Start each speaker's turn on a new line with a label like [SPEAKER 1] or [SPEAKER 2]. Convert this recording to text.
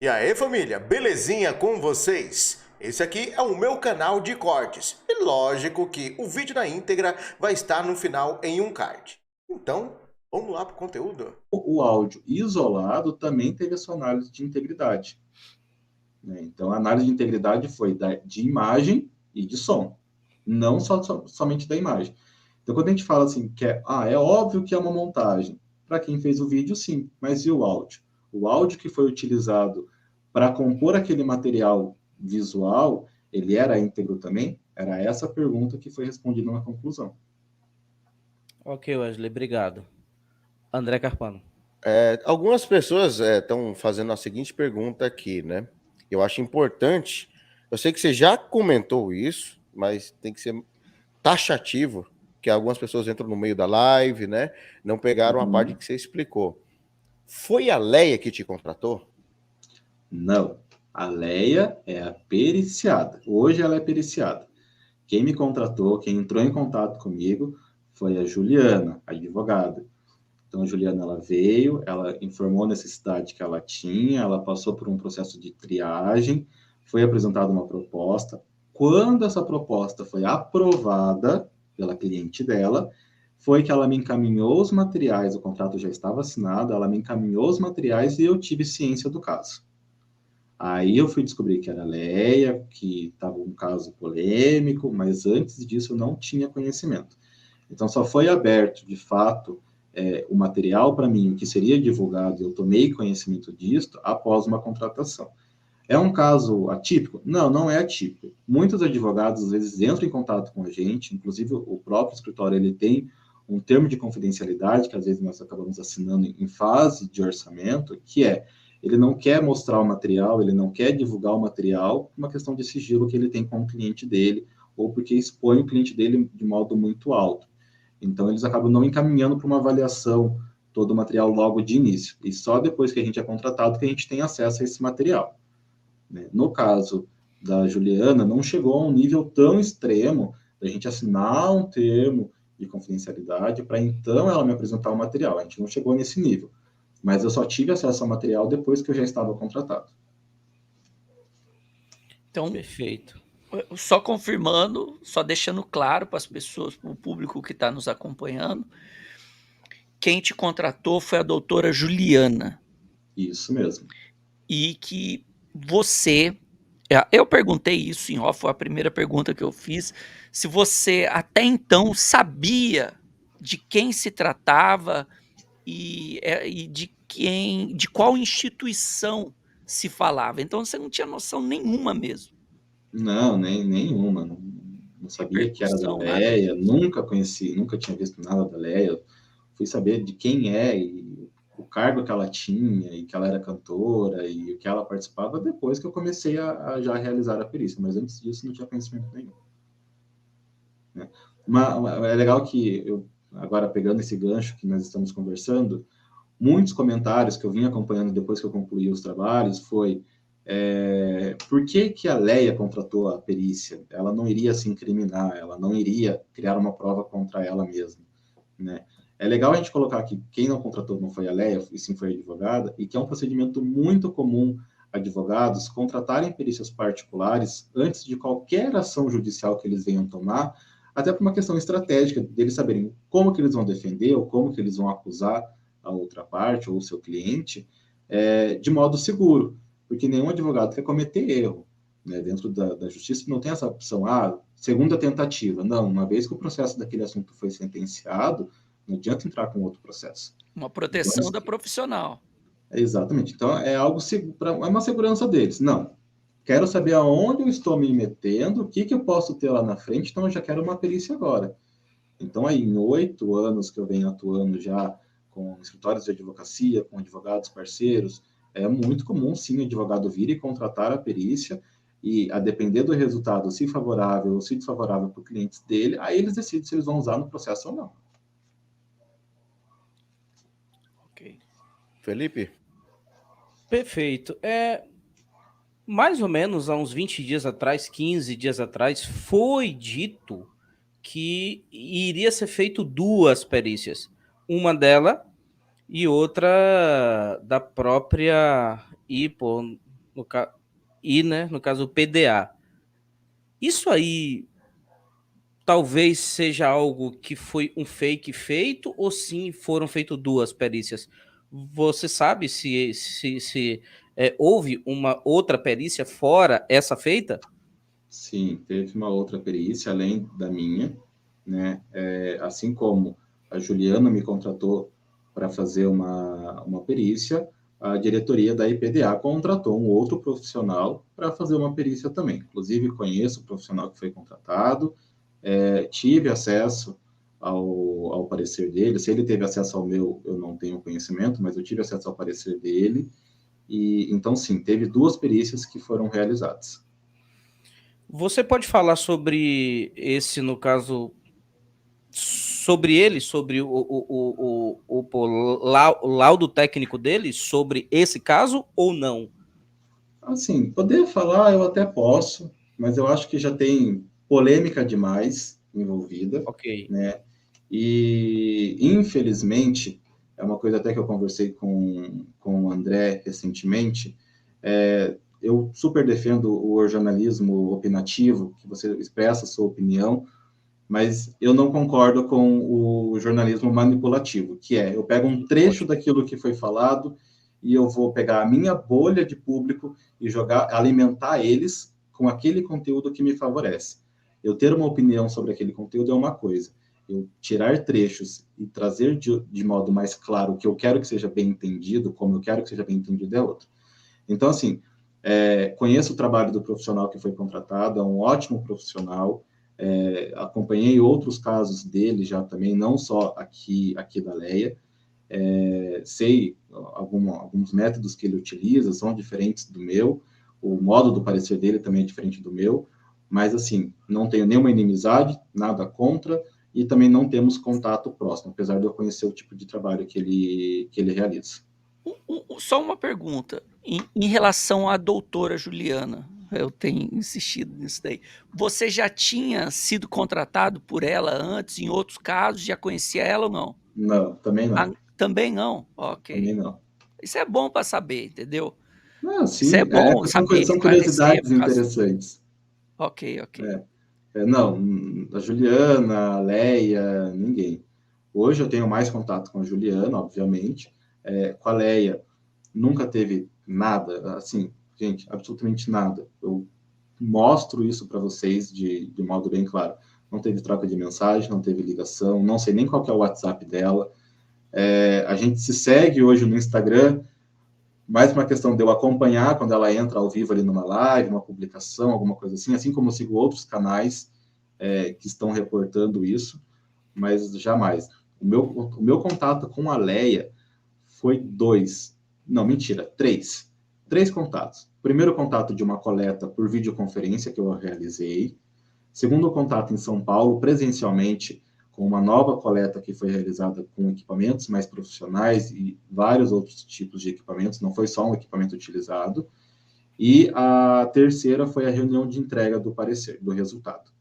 [SPEAKER 1] E aí, família, belezinha com vocês? Esse aqui é o meu canal de cortes. E lógico que o vídeo na íntegra vai estar no final em um card. Então, vamos lá pro conteúdo.
[SPEAKER 2] O áudio isolado também teve a sua análise de integridade, né? Então, a análise de integridade foi de imagem e de som, não somente da imagem. Então, quando a gente fala assim, é óbvio que é uma montagem. Para quem fez o vídeo, sim, mas e o áudio? O áudio que foi utilizado para compor aquele material visual, ele era íntegro também? Era essa a pergunta que foi respondida na conclusão.
[SPEAKER 3] Ok, Wesley, obrigado. André Carpano.
[SPEAKER 1] Algumas pessoas estão fazendo a seguinte pergunta aqui, né? Eu acho importante. Eu sei que você já comentou isso, mas tem que ser taxativo, que algumas pessoas entram no meio da live, né? Não pegaram a parte que você explicou. Foi a Leia que te contratou?
[SPEAKER 2] Não. A Leia é a periciada. Hoje ela é periciada. Quem me contratou, quem entrou em contato comigo, foi a Juliana, a advogada. Então, a Juliana, ela veio, ela informou a necessidade que ela tinha, ela passou por um processo de triagem, foi apresentada uma proposta. Quando essa proposta foi aprovada pela cliente dela, foi que ela me encaminhou os materiais, o contrato já estava assinado, ela me encaminhou os materiais e eu tive ciência do caso. Aí eu fui descobrir que era Leia, que estava um caso polêmico, mas antes disso eu não tinha conhecimento. Então só foi aberto, de fato, o material para mim, o que seria divulgado, eu tomei conhecimento disso após uma contratação. É um caso atípico? Não, não é atípico. Muitos advogados, às vezes, entram em contato com a gente, inclusive o próprio escritório, ele tem um termo de confidencialidade, que às vezes nós acabamos assinando em fase de orçamento, que ele não quer mostrar o material, ele não quer divulgar o material, por uma questão de sigilo que ele tem com o cliente dele, ou porque expõe o cliente dele de modo muito alto. Então, eles acabam não encaminhando para uma avaliação todo o material logo de início. E só depois que a gente é contratado que a gente tem acesso a esse material, né? No caso da Juliana, não chegou a um nível tão extremo da gente assinar um termo de confidencialidade para então ela me apresentar o material. A gente não chegou nesse nível. Mas eu só tive acesso ao material depois que eu já estava contratado.
[SPEAKER 4] Então,
[SPEAKER 3] Perfeito.
[SPEAKER 4] só confirmando, só deixando claro para as pessoas, para o público que está nos acompanhando, quem te contratou foi a doutora Juliana.
[SPEAKER 2] Isso mesmo.
[SPEAKER 4] E que você. Eu perguntei isso em off, foi a primeira pergunta que eu fiz. Se você até então sabia de quem se tratava e de qual instituição se falava. Então você não tinha noção nenhuma mesmo.
[SPEAKER 2] Não, nenhuma. Não sabia que era da
[SPEAKER 4] Repercussão, nada
[SPEAKER 2] Leia,
[SPEAKER 4] disso.
[SPEAKER 2] nunca conheci, nunca tinha visto nada da Leia. Fui saber de quem é e o cargo que ela tinha e que ela era cantora e o que ela participava depois que eu comecei a já realizar a perícia, mas antes disso não tinha conhecimento nenhum, né? É legal que eu, agora pegando esse gancho que nós estamos conversando, muitos comentários que eu vim acompanhando depois que eu concluí os trabalhos foi por que, que a Leia contratou a perícia? Ela não iria se incriminar, ela não iria criar uma prova contra ela mesma, né? É legal a gente colocar que quem não contratou não foi a Leia, e sim foi a advogada, e que é um procedimento muito comum advogados contratarem perícias particulares antes de qualquer ação judicial que eles venham tomar, até por uma questão estratégica deles saberem como que eles vão defender ou como que eles vão acusar a outra parte ou o seu cliente de modo seguro, porque nenhum advogado quer cometer erro, né? Dentro da justiça não tem essa opção, segunda tentativa. Não, uma vez que o processo daquele assunto foi sentenciado, não adianta entrar com outro processo.
[SPEAKER 4] Uma
[SPEAKER 2] Então,
[SPEAKER 4] proteção da profissional.
[SPEAKER 2] exatamente. Então, é algo é uma segurança deles. Não, quero saber aonde eu estou me metendo, o que, que eu posso ter lá na frente, então eu já quero uma perícia agora. Então, aí, em 8 anos que eu venho atuando já com escritórios de advocacia, com advogados parceiros, é muito comum, sim, o advogado vir e contratar a perícia e, a depender do resultado, se favorável ou se desfavorável para o cliente dele, aí eles decidem se eles vão usar no processo ou não.
[SPEAKER 4] Ok.
[SPEAKER 1] Felipe?
[SPEAKER 3] Perfeito. Mais ou menos há uns 20 dias atrás, 15 dias atrás, foi dito que iria ser feito duas perícias. Uma dela e outra da própria IPO. né, no caso, o PDA. Isso aí talvez seja algo que foi um fake feito, ou sim foram feitas 2 perícias? Você sabe se houve uma outra perícia fora essa feita?
[SPEAKER 2] Sim, teve uma outra perícia, além da minha, né? Assim como a Juliana me contratou para fazer uma perícia, a diretoria da IPDA contratou um outro profissional para fazer uma perícia também. Inclusive, conheço o profissional que foi contratado, tive acesso ao parecer dele. Se ele teve acesso ao meu, eu não tenho conhecimento, mas eu tive acesso ao parecer dele. E então, sim, teve 2 perícias que foram realizadas.
[SPEAKER 3] Você pode falar sobre esse, no caso, sobre o laudo técnico dele, sobre esse caso ou não?
[SPEAKER 2] Assim, poder falar eu até posso, mas eu acho que já tem polêmica demais envolvida,
[SPEAKER 3] Ok.
[SPEAKER 2] né? E, infelizmente, é uma coisa até que eu conversei com o André recentemente, eu super defendo o jornalismo opinativo, que você expressa a sua opinião, mas eu não concordo com o jornalismo manipulativo, que eu pego um trecho daquilo que foi falado e eu vou pegar a minha bolha de público e alimentar eles com aquele conteúdo que me favorece. Eu ter uma opinião sobre aquele conteúdo é uma coisa. Eu tirar trechos e trazer de modo mais claro o que eu quero que seja bem entendido, como eu quero que seja bem entendido, é outro. Então, assim, conheço o trabalho do profissional que foi contratado, é um ótimo profissional, acompanhei outros casos dele já também, não só aqui da Leia, sei alguns métodos que ele utiliza, são diferentes do meu, o modo do parecer dele também é diferente do meu, mas assim, não tenho nenhuma inimizade, nada contra, e também não temos contato próximo, apesar de eu conhecer o tipo de trabalho que ele realiza.
[SPEAKER 4] Só uma pergunta, em relação à doutora Juliana, eu tenho insistido nisso daí. Você já tinha sido contratado por ela antes, em outros casos, já conhecia ela ou não?
[SPEAKER 2] Não, também não.
[SPEAKER 4] Também não? Ok.
[SPEAKER 2] Também não.
[SPEAKER 4] Isso é bom para saber, entendeu?
[SPEAKER 2] Não,
[SPEAKER 4] Isso é
[SPEAKER 2] sim,
[SPEAKER 4] bom saber,
[SPEAKER 2] são
[SPEAKER 4] esclarecer,
[SPEAKER 2] curiosidades
[SPEAKER 4] por causa...
[SPEAKER 2] interessantes.
[SPEAKER 4] Ok, ok.
[SPEAKER 2] Não, a Juliana, a Leia, ninguém. Hoje eu tenho mais contato com a Juliana, obviamente. Com a Leia, nunca teve nada, assim, gente, absolutamente nada. Eu mostro isso para vocês de modo bem claro. Não teve troca de mensagem, não teve ligação, não sei nem qual que é o WhatsApp dela. A gente se segue hoje no Instagram, mais uma questão de eu acompanhar quando ela entra ao vivo ali numa live, uma publicação, alguma coisa assim como eu sigo outros canais que estão reportando isso, mas jamais. O meu contato com a Leia foi 2, não, mentira, 3. 3 contatos. Primeiro contato de uma coleta por videoconferência que eu realizei. Segundo contato em São Paulo, presencialmente, com uma nova coleta que foi realizada com equipamentos mais profissionais e vários outros tipos de equipamentos, não foi só um equipamento utilizado. E a terceira foi a reunião de entrega do parecer, do resultado.